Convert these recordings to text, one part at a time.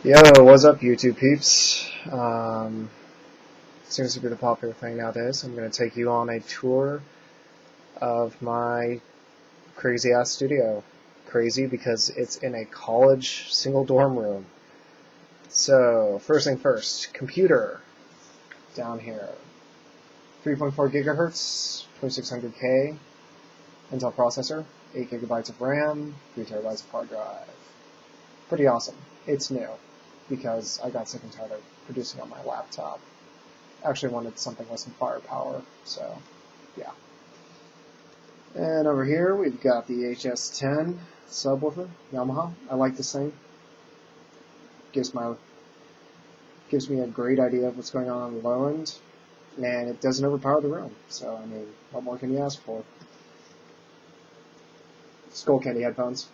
Yo, what's up, YouTube peeps? Seems to be the popular thing nowadays. I'm going to take you on a tour of my crazy-ass studio. Crazy because it's in a college single dorm room. So, first thing first, computer. Down here. 3.4 gigahertz, 2600K, Intel processor, 8 gigabytes of RAM, 3 terabytes of hard drive. Pretty awesome. It's new, because I got sick and tired of producing on my laptop. Actually wanted something with some firepower, so yeah. And over here we've got the HS10 subwoofer, Yamaha. I like this thing. Gives me a great idea of what's going on the low end, and it doesn't overpower the room. So I mean, what more can you ask for? Skull candy headphones.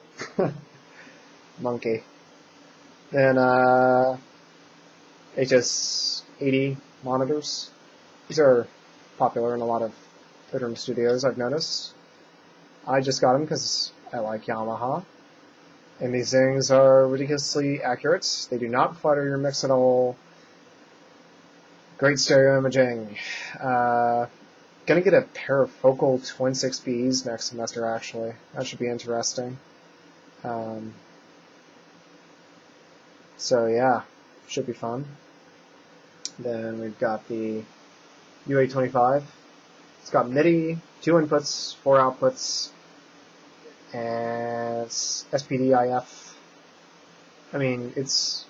Monkey. Then HS80 monitors. These are popular in a lot of bedroom studios, I've noticed. I just got them because I like Yamaha. And these things are ridiculously accurate. They do not clutter your mix at all. Great stereo imaging. Gonna get a parafocal twin 6Bs next semester, actually. That should be interesting. So yeah, should be fun. Then we've got the UA25. It's got MIDI, 2 inputs, 4 outputs, and SPDIF. I mean, it's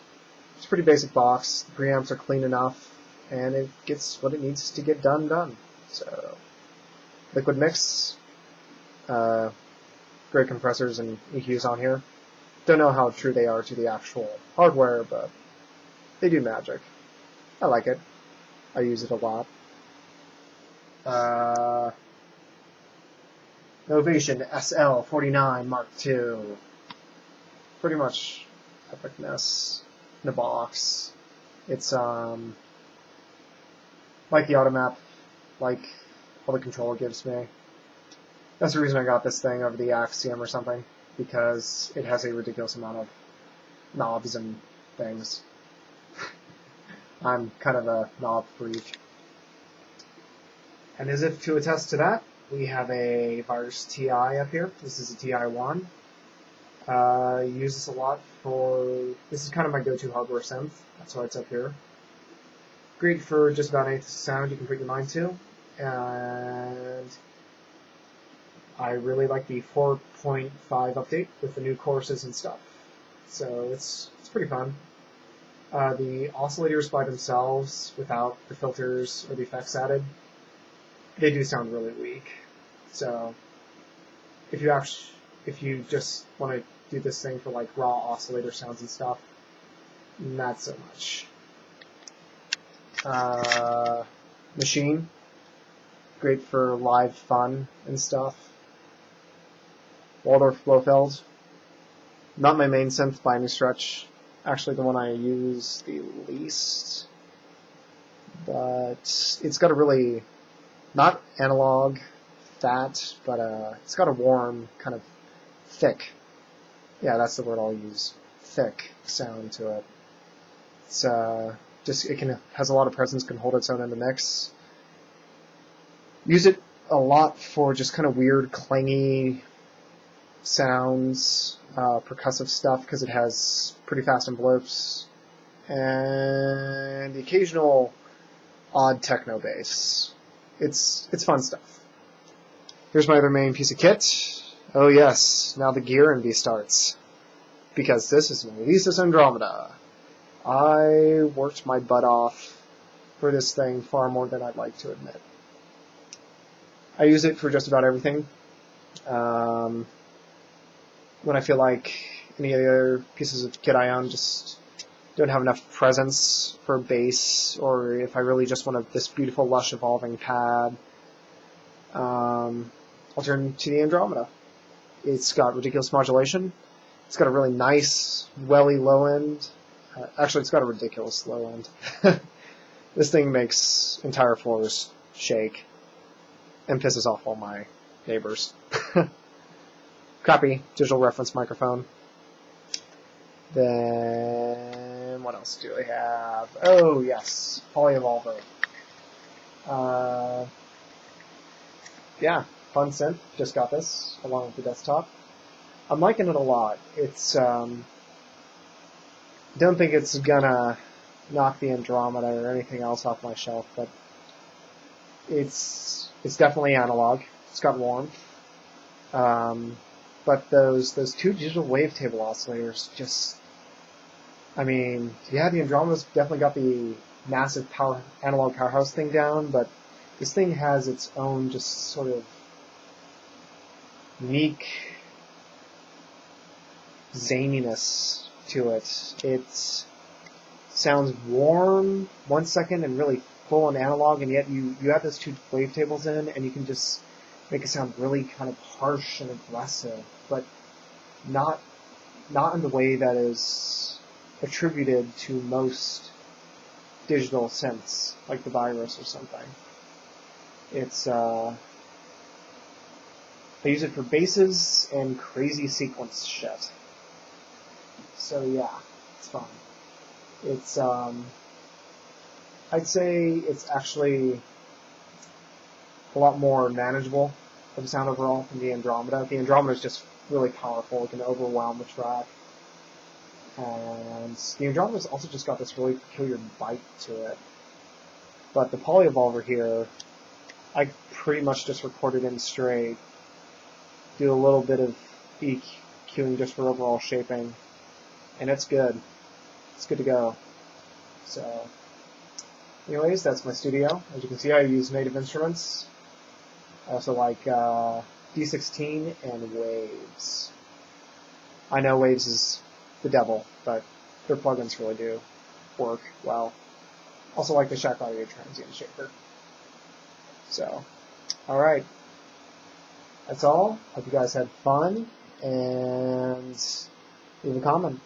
a pretty basic box. The preamps are clean enough, and it gets what it needs to get done. So, liquid mix, great compressors and EQs on here. Don't know how true they are to the actual hardware, but they do magic. I like it. I use it a lot. Novation SL49 Mark II. Pretty much epicness in a box. It's like the automap, like all the controller gives me. That's the reason I got this thing over the Axiom or something, because it has a ridiculous amount of knobs and things. I'm kind of a knob freak. And as if to attest to that, we have a Virus TI up here. This is a TI-1. I use this a lot this is kind of my go-to hardware synth. That's why it's up here. Great for just about any sound you can put your mind to. And I really like the 4.5 update with the new choruses and stuff. So it's pretty fun. The oscillators by themselves, without the filters or the effects added, they do sound really weak. So if you just want to do this thing for like raw oscillator sounds and stuff, not so much. Machine, great for live fun and stuff. Waldorf Blofeld, not my main synth by any stretch. Actually, the one I use the least, but it's got a really, not analog, fat, but it's got a warm, kind of thick, yeah, that's the word I'll use, thick sound to it. It's has a lot of presence, can hold its own in the mix. Use it a lot for just kind of weird, clangy sounds, percussive stuff, because it has pretty fast envelopes, and the occasional odd techno bass. It's fun stuff. Here's my other main piece of kit. Oh yes, now the gear envy starts, because this is my Alesis Andromeda. I worked my butt off for this thing far more than I'd like to admit. I use it for just about everything. When I feel like any of the other pieces of kit I own just don't have enough presence for bass, or if I really just want this beautiful, lush, evolving pad, I'll turn to the Andromeda. It's got ridiculous modulation. It's got a really nice, welly low end. Actually, it's got a ridiculous low end. This thing makes entire floors shake and pisses off all my neighbors. Crappy digital reference microphone. Then else do I have? Oh, yes, Polyevolver. Yeah, fun synth. Just got this along with the desktop. I'm liking it a lot. It's don't think it's gonna knock the Andromeda or anything else off my shelf, but it's definitely analog. It's got warmth. But those two digital wavetable oscillators just, I mean, yeah, the Andromeda's definitely got the massive analog powerhouse thing down, but this thing has its own just sort of unique zaniness to it. It sounds warm 1 second and really full and analog, and yet you have those two wavetables in, and you can just make it sound really kind of harsh and aggressive, but not in the way that is attributed to most digital synths, like the Virus or something. It's I use it for basses and crazy sequence shit. So yeah, it's fun. It's I'd say it's actually a lot more manageable of a sound overall than the Andromeda. The Andromeda is just really powerful. It can overwhelm the track. And the Andromeda's also just got this really peculiar bite to it. But the Polyevolver here, I pretty much just recorded in straight, do a little bit of EQing just for overall shaping, and it's good. It's good to go. So, anyways, that's my studio. As you can see, I use Native Instruments. I also like D16 and Waves. I know Waves is the devil, but their plugins really do work well. Also like the Shack Audio Transient Shaper. So, alright. That's all. Hope you guys had fun, and leave a comment.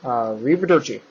Arrivederci.